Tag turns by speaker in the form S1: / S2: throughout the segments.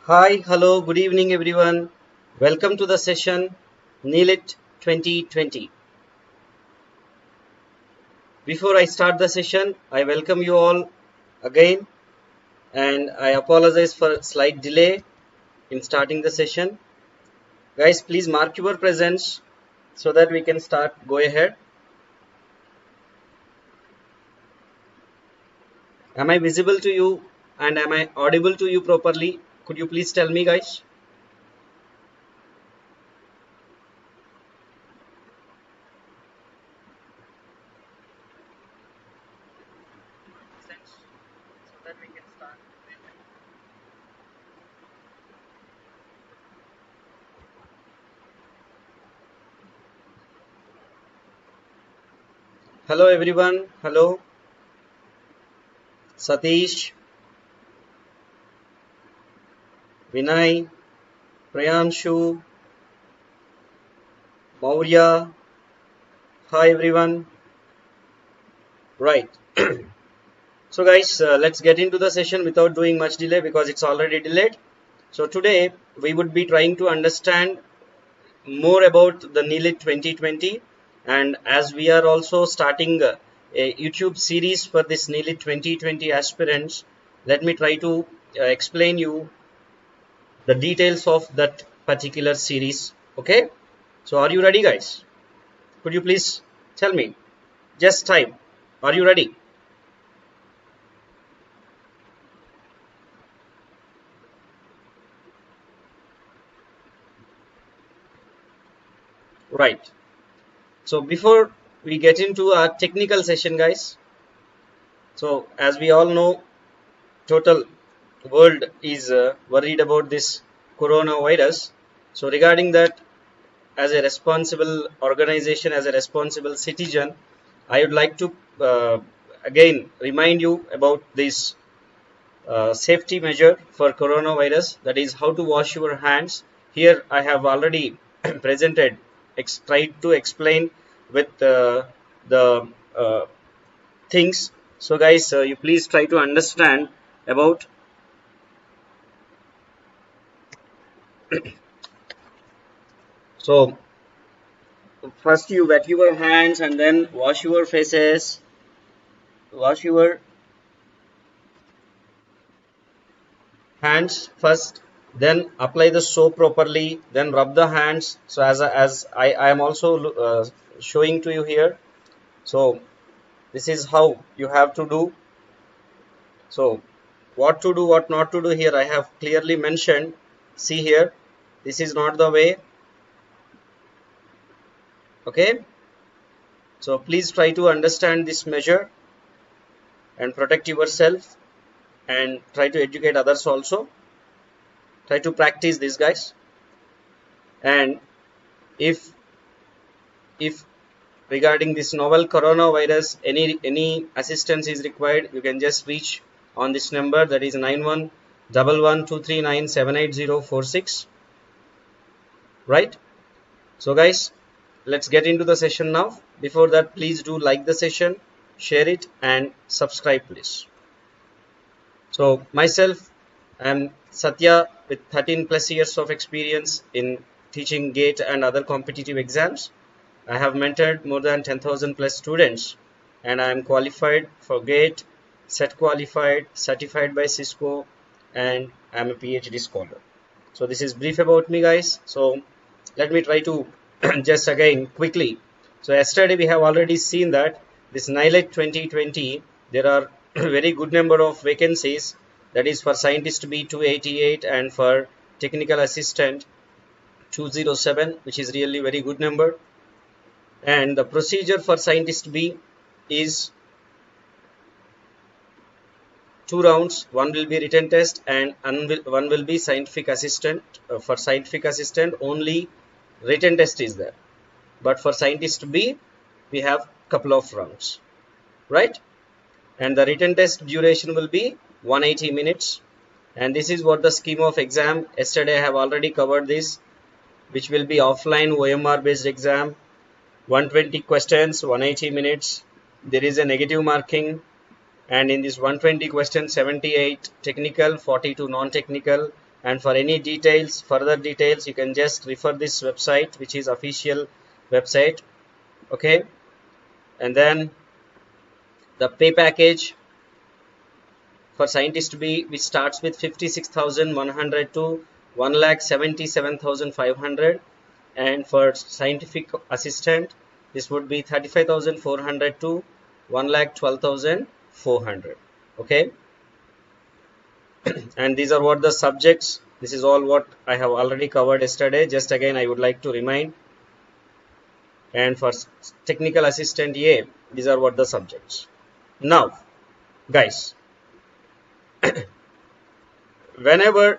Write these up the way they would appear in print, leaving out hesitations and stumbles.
S1: Hi, hello, good evening everyone. Welcome to the session NIELIT 2020. Before I start the session, I welcome you all again and I apologize for slight delay in starting the session. Guys, please mark your presence so that we can start. Go ahead. Am I visible to you and am I audible to you properly? Could you please tell me, guys? So that we can start. Hello everyone. Hello. Satish, Vinay, Priyanshu, Maurya. Hi everyone. Right. So guys, let's get into the session without doing much delay because it's already delayed. So today we would be trying to understand more about the NIELIT 2020, and as we are also starting a YouTube series for this NIELIT 2020 aspirants, let me try to explain you the details of that particular series. Okay, so are you ready, guys? Could you please tell me? Just type. Are you ready? Right. So before we get into our technical session, guys, so as we all know, total world is worried about this coronavirus. So regarding that, as a responsible organization, as a responsible citizen, I would like to again remind you about this safety measure for coronavirus, that is how to wash your hands. Here I have already presented, tried to explain with the things. So guys, you please try to understand about. So first you wet your hands and then wash your faces, wash your hands first, then apply the soap properly, then rub the hands. So as I am also showing to you here. So this is how you have to do. So what to do, what not to do, here I have clearly mentioned. See here, this is not the way. Okay, so please try to understand this measure and protect yourself and try to educate others also. Try to practice this, guys. And if regarding this novel coronavirus, any assistance is required, you can just reach on this number, that is 911123978046. Right. So guys, let's get into the session now. Before that, please do like the session, share it and subscribe please. So myself, I am Satya with 13 plus years of experience in teaching GATE and other competitive exams. I have mentored more than 10,000 plus students and I am qualified for GATE, SET qualified, certified by CISCO, and I am a PhD scholar. So this is brief about me, guys. So let me try to just again quickly. So yesterday we have already seen that this NIELIT 2020, there are very good number of vacancies, that is for scientist B 288 and for technical assistant 207, which is really very good number. And the procedure for scientist B is 2 rounds. One will be written test and one will be scientific assistant. For scientific assistant only written test is there, but for scientist B we have couple of rounds, right? And the written test duration will be 180 minutes. And this is what the scheme of exam. Yesterday I have already covered this, which will be offline OMR based exam, 120 questions, 180 minutes. There is a negative marking, and in this 120 questions, 78 technical, 42 non-technical, And for any details, further details, you can just refer this website, which is official website. Okay, and then the pay package for scientist B, which starts with 56,100 to 1,77,500, and for scientific assistant this would be 35,400 to 1,12,400. Okay, and these are what the subjects. This is all what I have already covered yesterday. Just again I would like to remind. And for technical assistant A, these are what the subjects. Now guys, whenever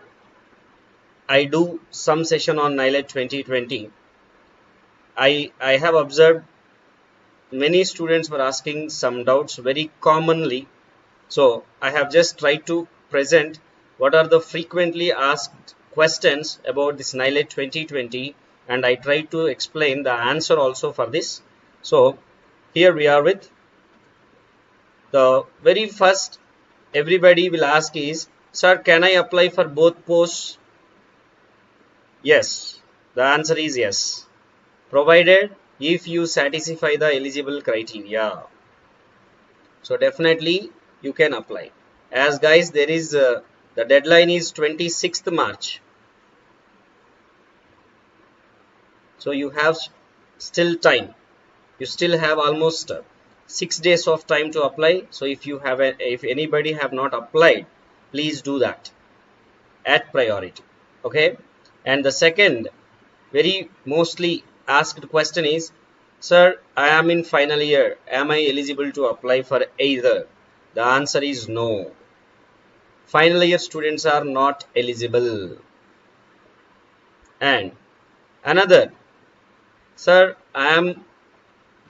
S1: I do some session on NIELIT 2020, I have observed many students were asking some doubts very commonly. So I have just tried to present what are the frequently asked questions about this NIELIT 2020, and I tried to explain the answer also for this. So here we are with the very first. Everybody will ask is, sir, can I apply for both posts? Yes, the answer is yes, provided if you satisfy the eligible criteria. So definitely you can apply. As guys, there is the deadline is 26th March. So you have still time. You still have almost 6 days of time to apply. So if you have if anybody have not applied, please do that at priority. Okay. And the second very mostly asked question is, sir, I am in final year. Am I eligible to apply for either? The answer is no. Final year students are not eligible. And another, sir, I am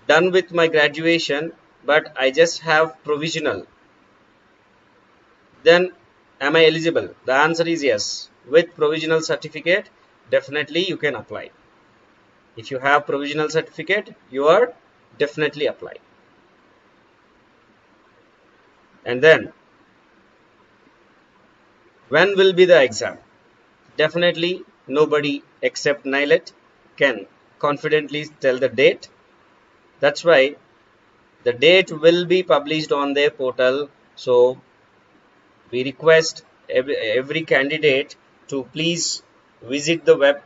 S1: done with my graduation, but I just have provisional. Then am I eligible? The answer is yes. With provisional certificate, definitely you can apply. If you have provisional certificate, you are definitely apply. And then when will be the exam? Definitely nobody except NIELIT can confidently tell the date. That's why the date will be published on their portal. So we request every candidate to please visit the web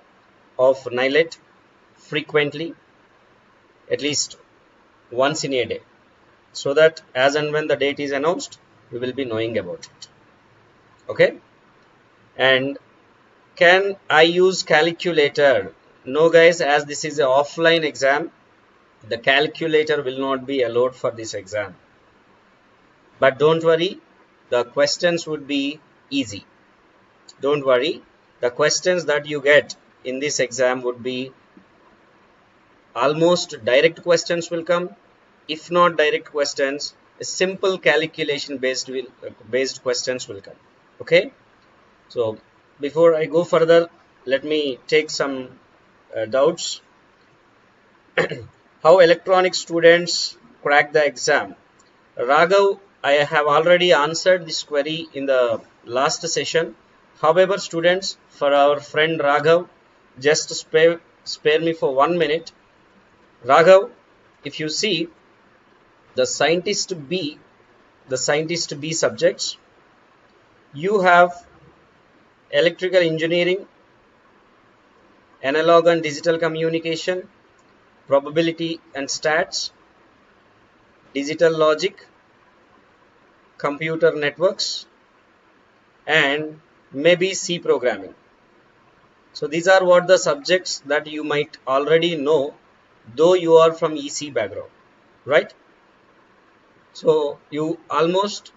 S1: of NIELIT frequently, at least once in a day, so that as and when the date is announced, we will be knowing about it. Okay. And can I use calculator? No guys, as this is an offline exam, the calculator will not be allowed for this exam. But don't worry, the questions would be easy. Don't worry, the questions that you get in this exam would be almost direct questions will come. If not direct questions, a simple calculation based questions will come. Okay. So before I go further, let me take some doubts. How electronic students crack the exam? Raghav, I have already answered this query in the last session. However, students, for our friend Raghav, just spare me for 1 minute. Raghav, if you see the scientist B subjects, you have electrical engineering, analog and digital communication, probability and stats, digital logic, computer networks, and maybe C programming. So these are what the subjects that you might already know, though you are from EC background, right? So you almost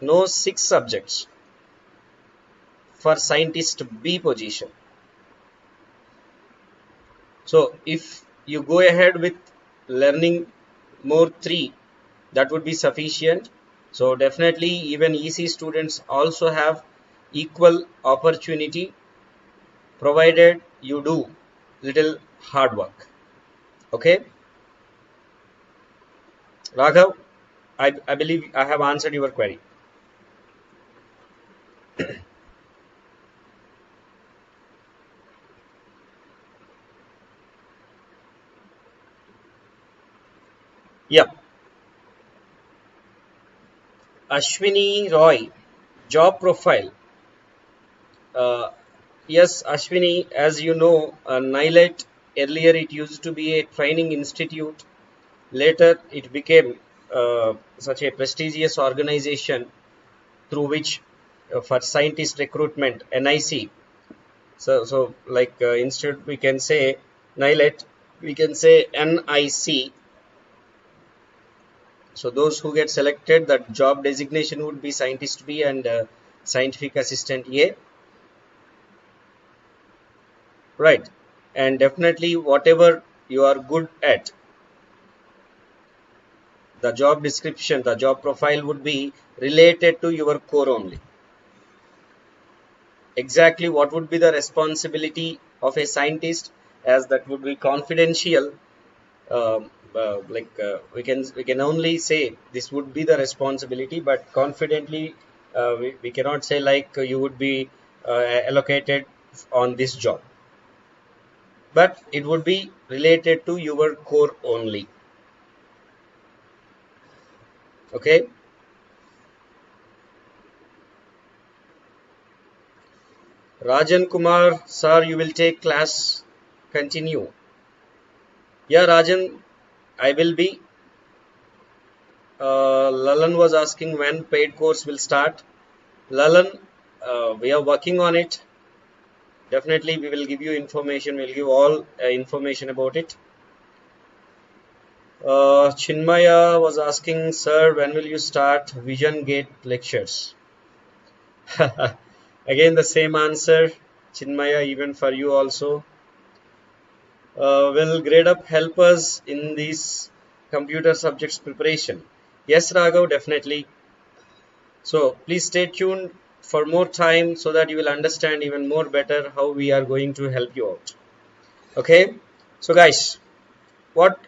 S1: know 6 subjects for scientist B position. So if you go ahead with learning more 3, that would be sufficient. So definitely even EC students also have equal opportunity, provided you do little hard work. Okay. Raghav, I believe I have answered your query. Ashwini Roy, job profile. Yes, Ashwini, as you know, NIELIT, earlier it used to be a training institute. Later, it became such a prestigious organization through which, for scientist recruitment, NIC. So like instead we can say NIELIT, we can say NIC. So those who get selected, that job designation would be scientist B and scientific assistant A. Right. And definitely whatever you are good at, the job description, the job profile would be related to your core only. Exactly what would be the responsibility of a scientist, as that would be confidential. We can only say this would be the responsibility, but confidently we cannot say like you would be allocated on this job, but it would be related to your core only. Okay. Rajan Kumar, sir, you will take class. Continue. Yeah, Rajan, I will be. Lalan was asking when paid course will start. Lalan, we are working on it. Definitely, we will give you information. We'll give all information about it. Chinmaya was asking, sir, when will you start Vision Gate lectures? Again, the same answer, Chinmaya, even for you also. Will Gradeup help us in these computer subjects preparation? Yes, Raghav, definitely. So please stay tuned for more time so that you will understand even more better how we are going to help you out. Okay. So guys, what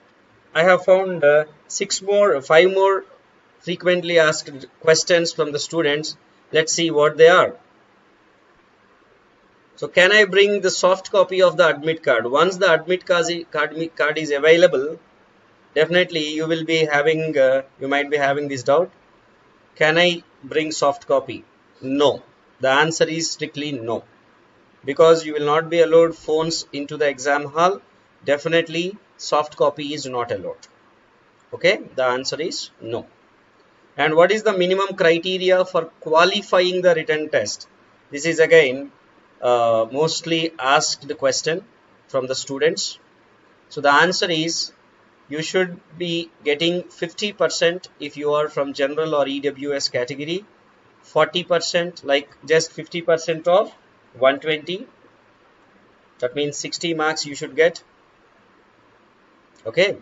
S1: I have found five more frequently asked questions from the students. Let's see what they are. So can I bring the soft copy of the admit card? Once the admit card is available, definitely you will be having, you might be having this doubt. Can I bring soft copy? No. The answer is strictly no. Because you will not be allowed phones into the exam hall. Definitely soft copy is not allowed. Okay, the answer is no. And what is the minimum criteria for qualifying the written test? This is again mostly asked question from the students. So the answer is you should be getting 50% if you are from general or EWS category, 40% like just 50% of 120. That means 60 marks you should get. Okay.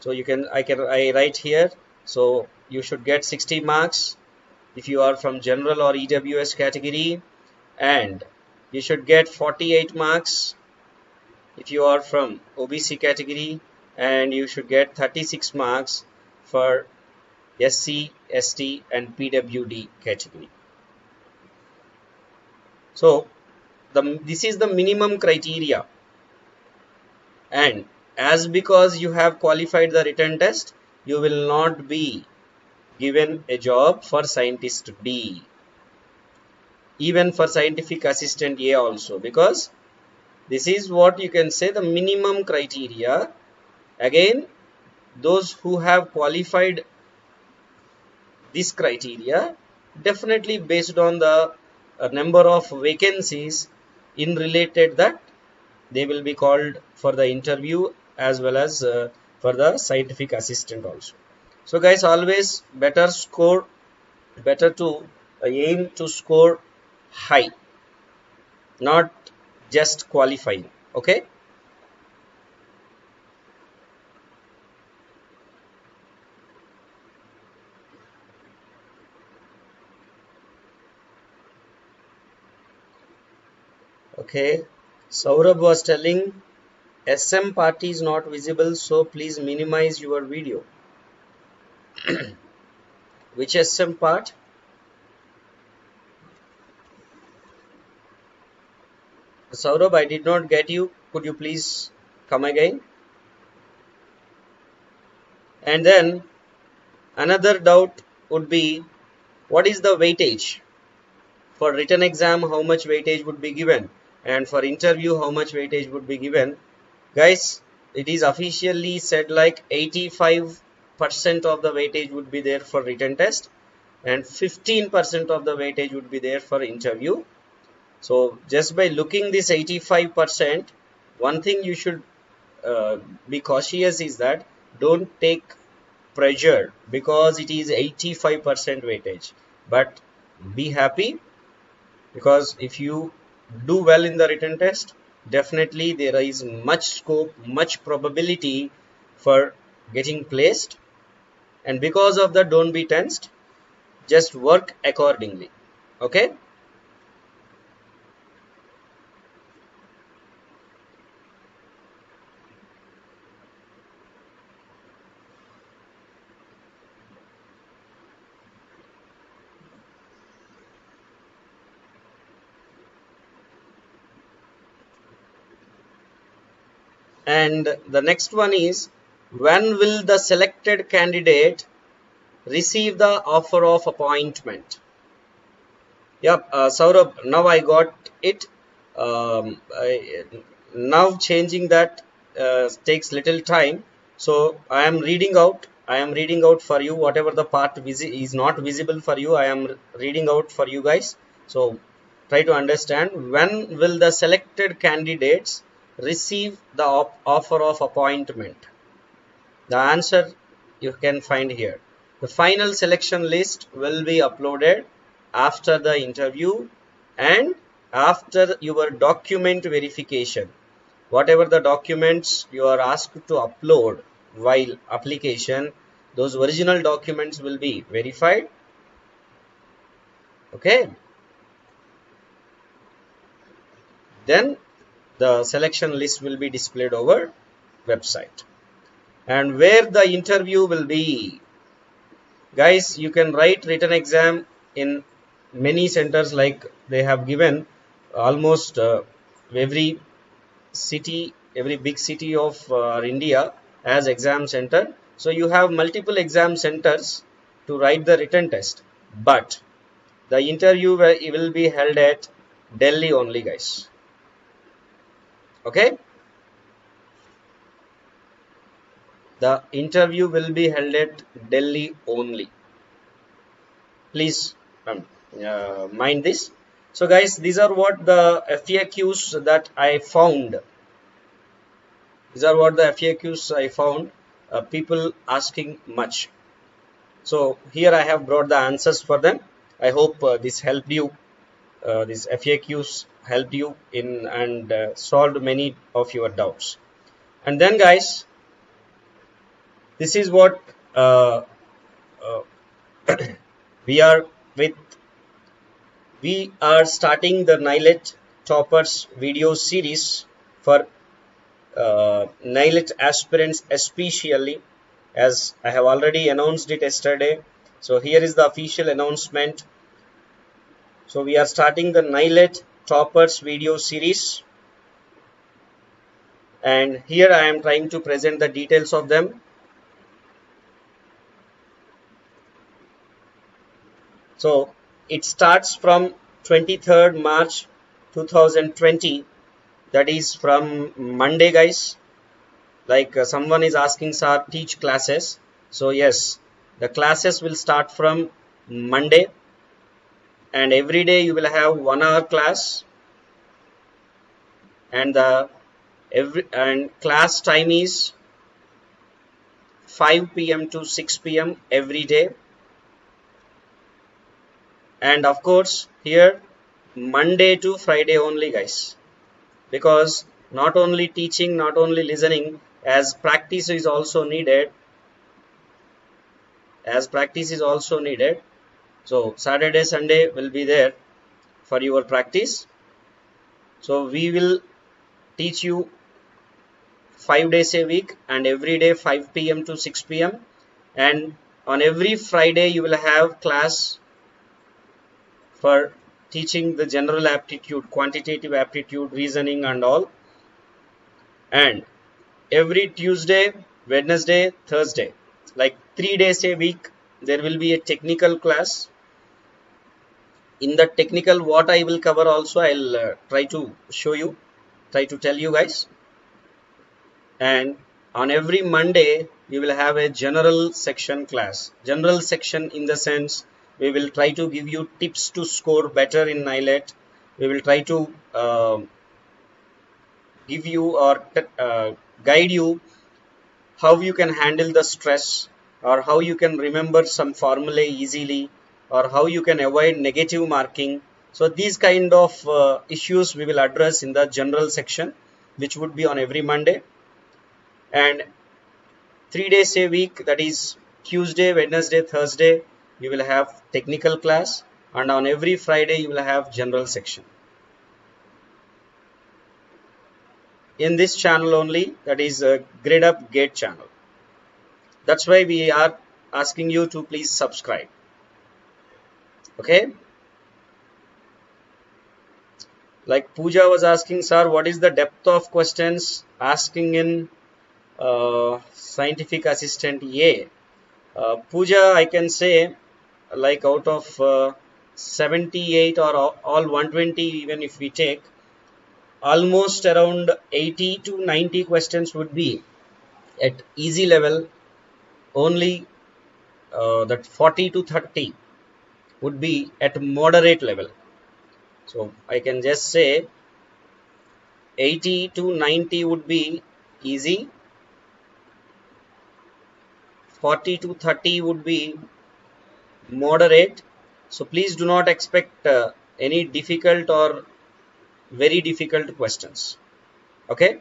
S1: So I write here. So you should get 60 marks if you are from general or EWS category, and you should get 48 marks if you are from OBC category, and you should get 36 marks for SC, ST and PWD category. So this is the minimum criteria, and as because you have qualified the written test, you will not be given a job for scientist D, even for scientific assistant A also, because this is what you can say the minimum criteria. Again, those who have qualified this criteria, definitely based on the number of vacancies in related, that they will be called for the interview as well as for the scientific assistant also. So guys, always better to aim to score high, not just qualifying. Okay. Okay. Saurabh was telling SM party is not visible, so please minimize your video. Which SM part? Saurabh, I did not get you. Could you please come again? And then another doubt would be, what is the weightage? For written exam, how much weightage would be given? And for interview, how much weightage would be given? Guys, it is officially said like 85% of the weightage would be there for written test and 15% of the weightage would be there for interview. So just by looking this 85%, one thing you should be cautious is that don't take pressure because it is 85% weightage, but be happy, because if you do well in the written test, definitely there is much scope, much probability for getting placed. And because of that, don't be tensed, just work accordingly. Okay. And the next one is, when will the selected candidate receive the offer of appointment? Yep, Saurabh, now I got it. Now changing that takes little time. So I am reading out. For you whatever the part is not visible for you. I am reading out for you guys. So try to understand, when will the selected candidates receive the offer of appointment? The answer you can find here. The final selection list will be uploaded after the interview and after your document verification. Whatever the documents you are asked to upload while application, those original documents will be verified. Okay. Then the selection list will be displayed over website. And where the interview will be, guys, you can write written exam in many centers, like they have given almost every big city of India as exam center. So you have multiple exam centers to write the written test, but the interview will be held at Delhi only, guys. Okay. The interview will be held at Delhi only. Please mind this. So guys, these are what the FAQs that I found. People asking much. So here I have brought the answers for them. I hope this helped you. These FAQs helped you in and solved many of your doubts. And then guys, this is what we are starting the NIELIT Toppers video series for NIELIT aspirants, especially, as I have already announced it yesterday. So here is the official announcement. So we are starting the NIELIT Toppers video series, and here I am trying to present the details of them. So it starts from 23rd March 2020, that is from Monday, guys. Like someone is asking, sir, teach classes. So yes, the classes will start from Monday, and every day you will have 1 hour class, and class time is 5 p.m. to 6 p.m. every day. And of course here Monday to Friday only, guys, because not only teaching, not only listening, as practice is also needed. So Saturday, Sunday will be there for your practice. So we will teach you 5 days a week, and every day 5 p.m. to 6 p.m. and on every Friday you will have class for teaching the general aptitude, quantitative aptitude, reasoning and all. And every Tuesday, Wednesday, Thursday, like 3 days a week, there will be a technical class. In the technical, what I will cover also, I'll try to show you, try to tell you guys. And on every Monday, we will have a general section class. General section in the sense, we will try to give you tips to score better in NIELIT. We will try to give you or guide you how you can handle the stress, or how you can remember some formulae easily, or how you can avoid negative marking. So these kind of issues we will address in the general section, which would be on every Monday. And 3 days a week, that is Tuesday, Wednesday, Thursday, you will have technical class, and on every Friday you will have general section. In this channel only, that is a Gradeup Gate channel. That's why we are asking you to please subscribe. Okay. Like Pooja was asking, sir, what is the depth of questions asking in scientific assistant A? Pooja, I can say, like out of 78 or all 120, even if we take, almost around 80 to 90 questions would be at easy level. Only that 40 to 30 would be at moderate level. So I can just say 80 to 90 would be easy, 40 to 30 would be moderate. So please do not expect any difficult or very difficult questions. Okay.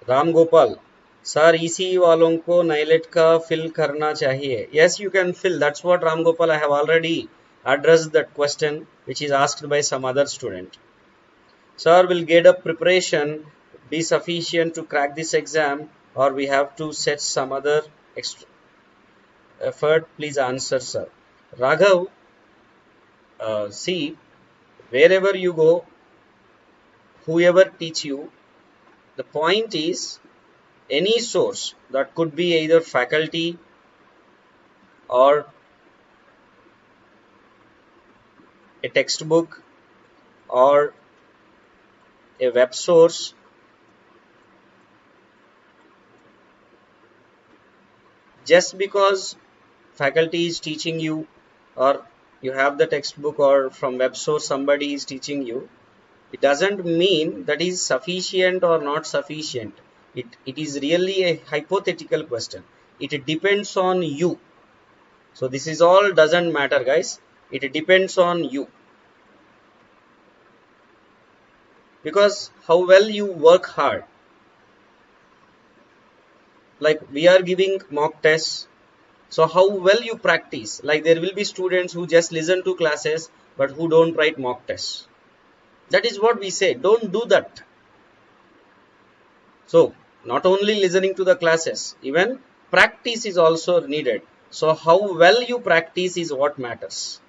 S1: Ram Gopal, sir ECE वालों को NIELIT का fill करना चाहिए. Yes, you can fill. That's what Ram Gopal, I have already addressed that question which is asked by some other student. Sir, will Gradeup preparation be sufficient to crack this exam, or we have to set some other extra effort? Please answer, sir. Raghav, see, wherever you go, whoever teach you, the point is any source, that could be either faculty or a textbook or a web source, just because faculty is teaching you, or you have the textbook, or from web source somebody is teaching you, it doesn't mean that is sufficient or not sufficient. It is really a hypothetical question. It depends on you. So this is all doesn't matter, guys. It depends on you. Because how well you work hard. Like we are giving mock tests. So how well you practice. Like there will be students who just listen to classes but who don't write mock tests. That is what we say. Don't do that. So not only listening to the classes, even practice is also needed. So how well you practice is what matters.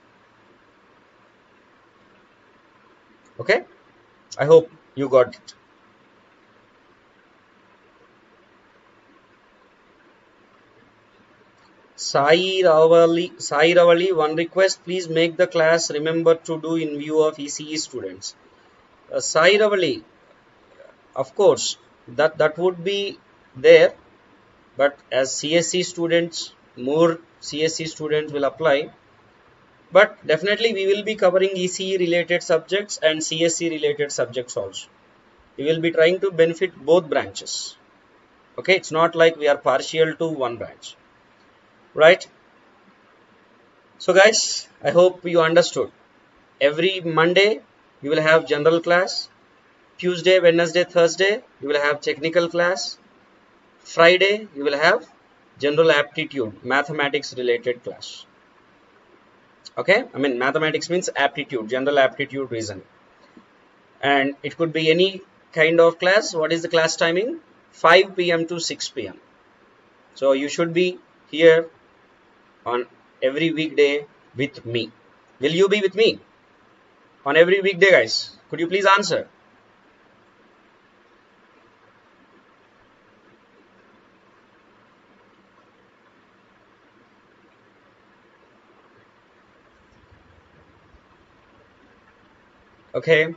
S1: Okay. I hope you got it. Sai Ravali, one request, please make the class remember to do in view of ECE students. Sai Ravali, of course, that would be there, but as CSC students, more CSC students will apply. But definitely we will be covering ECE related subjects and CSC related subjects also. We will be trying to benefit both branches. Okay, it's not like we are partial to one branch. Right? So guys, I hope you understood. Every Monday you will have general class. Tuesday, Wednesday, Thursday you will have technical class. Friday you will have general aptitude, mathematics related class. Okay, I mean mathematics means aptitude, general aptitude reasoning. And it could be any kind of class. What is the class timing? 5 p.m. to 6 p.m. So you should be here on every weekday with me. Will you be with me on every weekday, guys? Could you please answer? Okay,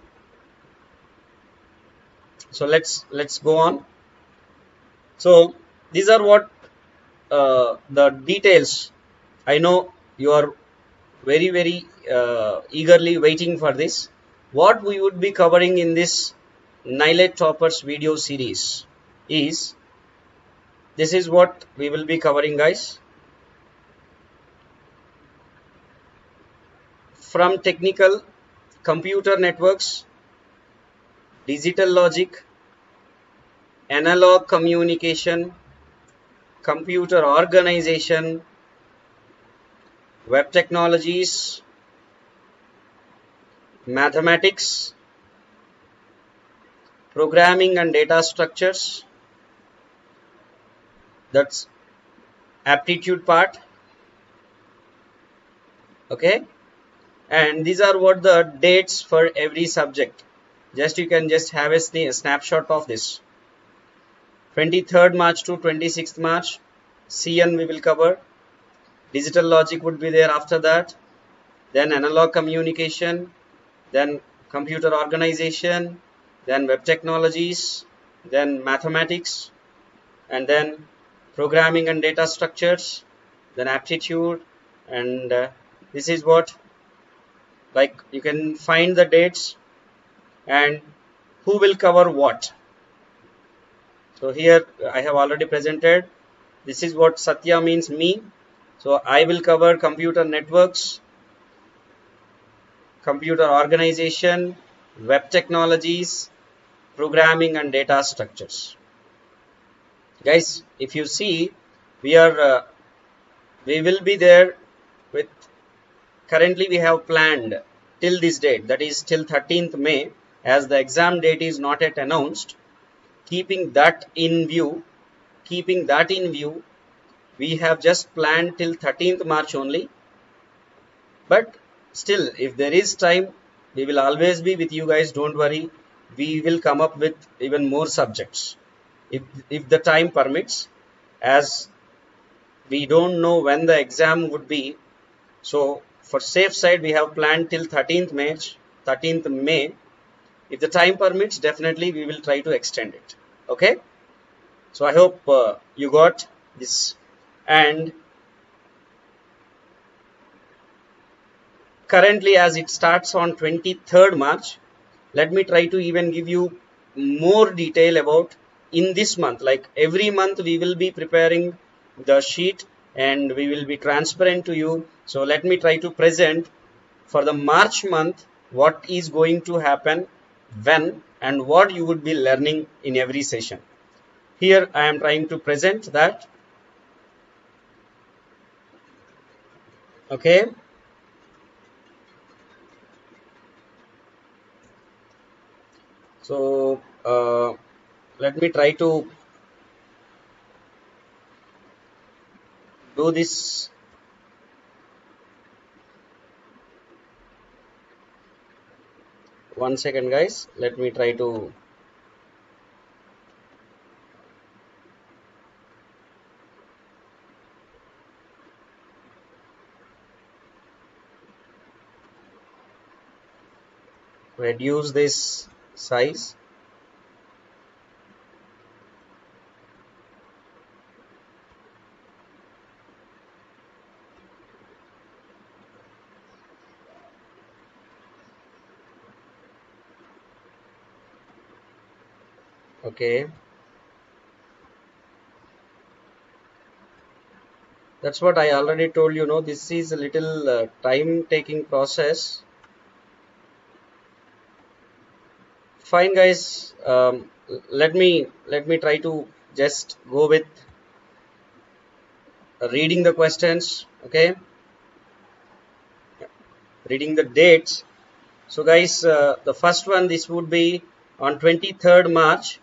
S1: so let's go on. So these are what the details. I know you are very eagerly waiting for this. What we would be covering in this NIELIT Toppers video series is, this is what we will be covering, guys. From technical, computer networks, digital logic, analog communication, computer organization, web technologies, mathematics, programming and data structures, that's aptitude part. Okay, and these are what the dates for every subject. Just you can just have a snapshot of this. 23rd March to 26th March, CN we will cover. Digital logic would be there after that. Then analog communication, then computer organization, then web technologies, then mathematics, and then programming and data structures, then aptitude, and this is what, like, you can find the dates and who will cover what. So here I have already presented. This is what Satya means, me. So I will cover computer networks, computer organization, web technologies, programming and data structures. Guys, if you see, we will be there with, currently we have planned till this date, that is till 13th May, as the exam date is not yet announced. Keeping that in view, we have just planned till 13th March only. But still, if there is time, we will always be with you guys, don't worry. We will come up with even more subjects if the time permits, as we don't know when the exam would be. So for safe side, we have planned till 13th May. If the time permits, definitely we will try to extend it. Okay, so I hope you got this. And currently, as it starts on 23rd March, let me try to even give you more detail about in this month. Like every month we will be preparing the sheet and we will be transparent to you. So let me try to present for the March month what is going to happen, when, and what you would be learning in every session. Here I am trying to present that. Okay, so let me try to do this. One second, guys, let me try to reduce this size. Okay, that's what I already told you. This is a little time taking process. Fine, guys, let me try to just go with reading the questions. Okay, reading the dates. So guys, the first one, this would be on 23rd March,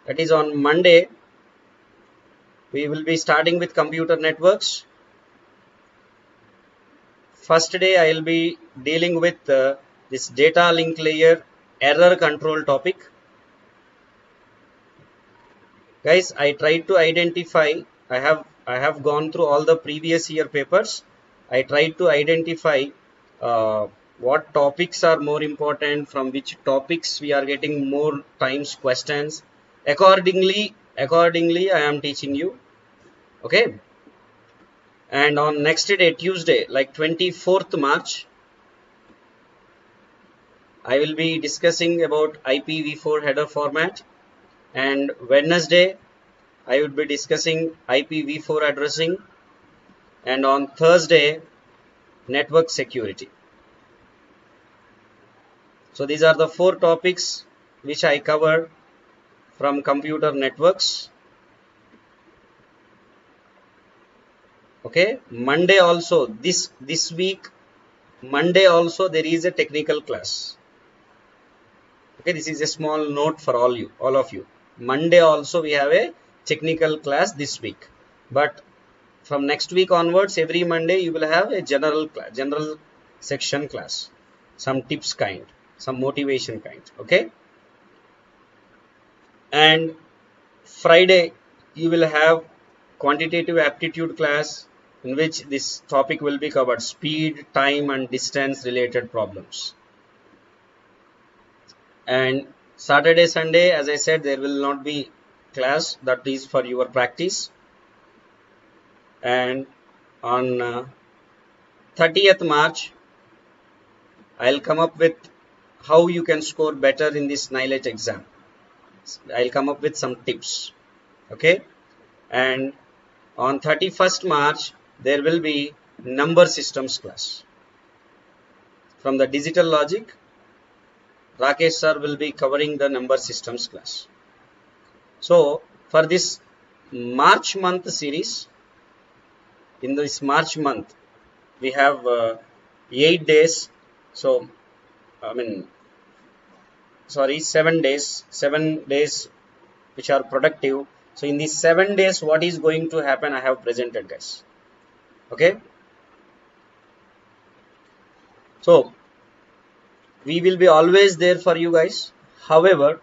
S1: that is on Monday. We will be starting with computer networks. First day I will be dealing with this data link layer error control topic. Guys, I tried to identify, I have gone through all the previous year papers. I tried to identify what topics are more important, from which topics we are getting more times questions. Accordingly I am teaching you. Okay. And on next day, Tuesday, like 24th March, I will be discussing about IPv4 header format, and Wednesday I would be discussing IPv4 addressing, and on Thursday network security. So these are the 4 topics which I cover from computer networks. Okay, Monday also, this week Monday also there is a technical class. Okay, this is a small note for all of you. Monday also we have a technical class this week, but from next week onwards, every Monday you will have a general section class, some tips kind, some motivation kind. Okay, and Friday you will have quantitative aptitude class, in which this topic will be covered: speed, time and distance related problems. And Saturday, Sunday, as I said, there will not be class, that is for your practice. And on 30th March, I'll come up with how you can score better in this NIELIT exam. I'll come up with some tips. Okay. And on 31st March, there will be number systems class. From the digital logic, Rakesh sir will be covering the number systems class. So for this March month series, in this March month, we have 8 days. So, 7 days which are productive. So in these 7 days, what is going to happen, I have presented, guys. Okay. So we will be always there for you guys. However,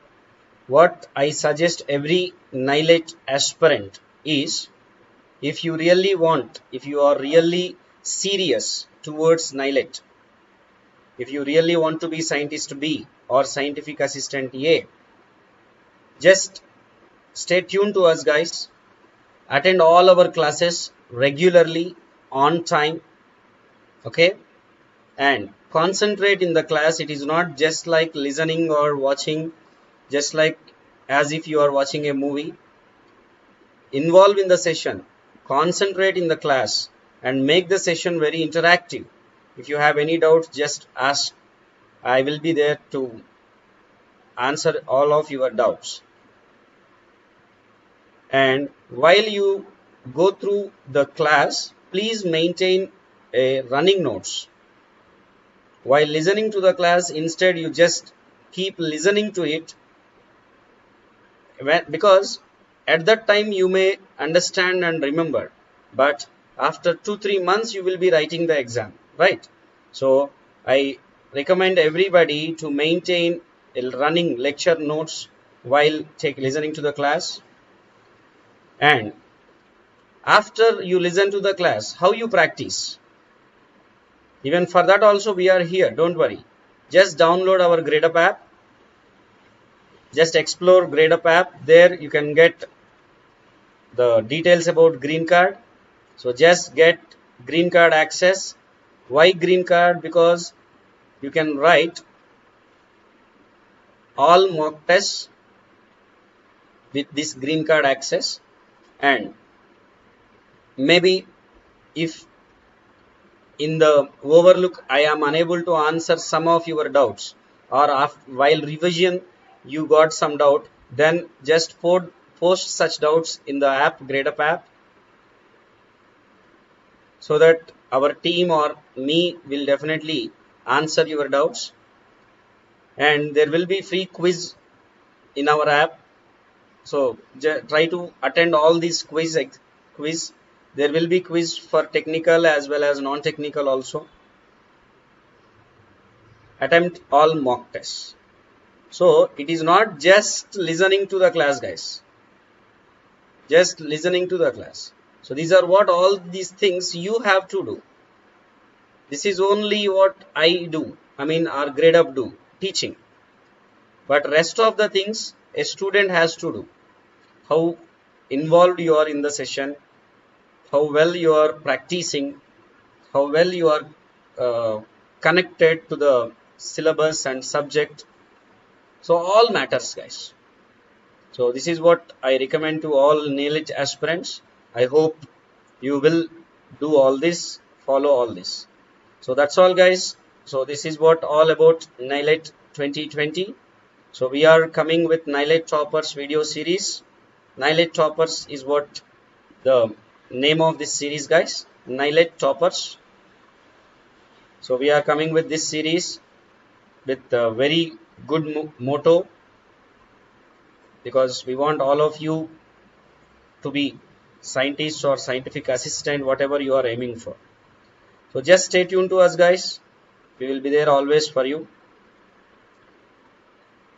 S1: what I suggest every NIELIT aspirant is, if you really want, if you are really serious towards NIELIT, if you really want to be scientist B or scientific assistant A, just stay tuned to us, guys. Attend all our classes regularly, on time. Okay. And concentrate in the class. It is not just like listening or watching, just like as if you are watching a movie. Involve in the session, concentrate in the class, and make the session very interactive. If you have any doubts, just ask. I will be there to answer all of your doubts. And while you go through the class, please maintain a running notes. While listening to the class, instead you just keep listening to it, because at that time you may understand and remember, but after 2-3 months you will be writing the exam, right? So I recommend everybody to maintain a running lecture notes while listening to the class. And after you listen to the class, how you practice? Even for that also we are here, don't worry. Just download our Gradeup app. Just explore Gradeup app. There you can get the details about green card. So just get green card access. Why green card? Because you can write all mock tests with this green card access. And maybe if in the overlook I am unable to answer some of your doubts, or while revision you got some doubt, then just post such doubts in the app, Gradeup app, so that our team or me will definitely answer your doubts. And there will be free quiz in our app. So try to attend all these quiz. There will be quiz for technical as well as non-technical also. Attempt all mock tests. So it is not just listening to the class, guys. Just listening to the class. So these are what all these things you have to do. This is only what I do. our Gradeup do, teaching. But rest of the things a student has to do. How involved you are in the session, how well you are practicing, how well you are connected to the syllabus and subject. So all matters, guys. So this is what I recommend to all NIELIT aspirants. I hope you will do all this, follow all this. So that's all, guys. So this is what all about NIELIT 2020. So we are coming with NIELIT Toppers video series. NIELIT Toppers is what the name of this series, guys. NIELIT Toppers. So we are coming with this series with a very good motto, because we want all of you to be scientists or scientific assistant, whatever you are aiming for. So just stay tuned to us, guys. We will be there always for you.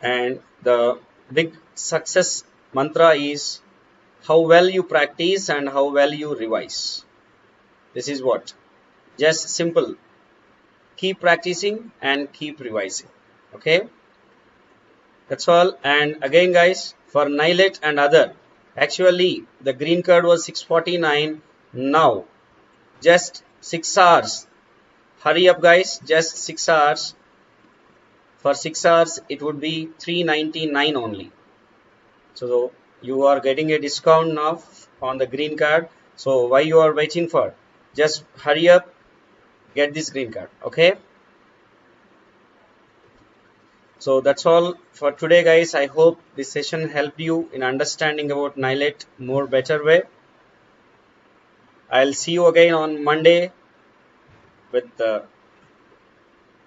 S1: And the big success mantra is how well you practice and how well you revise. This is what. Just simple. Keep practicing and keep revising. Okay. That's all. And again, guys, for NIELIT and other, actually the green card was 649. Now just 6 hours. Hurry up, guys. Just 6 hours. For 6 hours it would be 399 only. So you are getting a discount now on the green card. So why you are waiting for? Just hurry up, get this green card. Okay. So that's all for today, guys. I hope this session helped you in understanding about NIELIT more better way. I'll see you again on Monday with the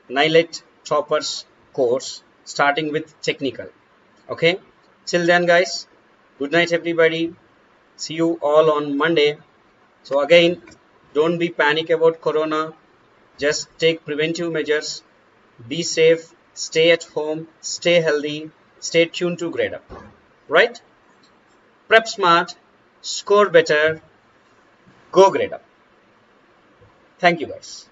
S1: NIELIT Toppers course, starting with technical. Okay. Till then, guys, good night, everybody. See you all on Monday. So again, don't be panic about corona. Just take preventive measures. Be safe. Stay at home. Stay healthy. Stay tuned to Gradeup. Right? Prep smart. Score better. Go Gradeup. Thank you, guys.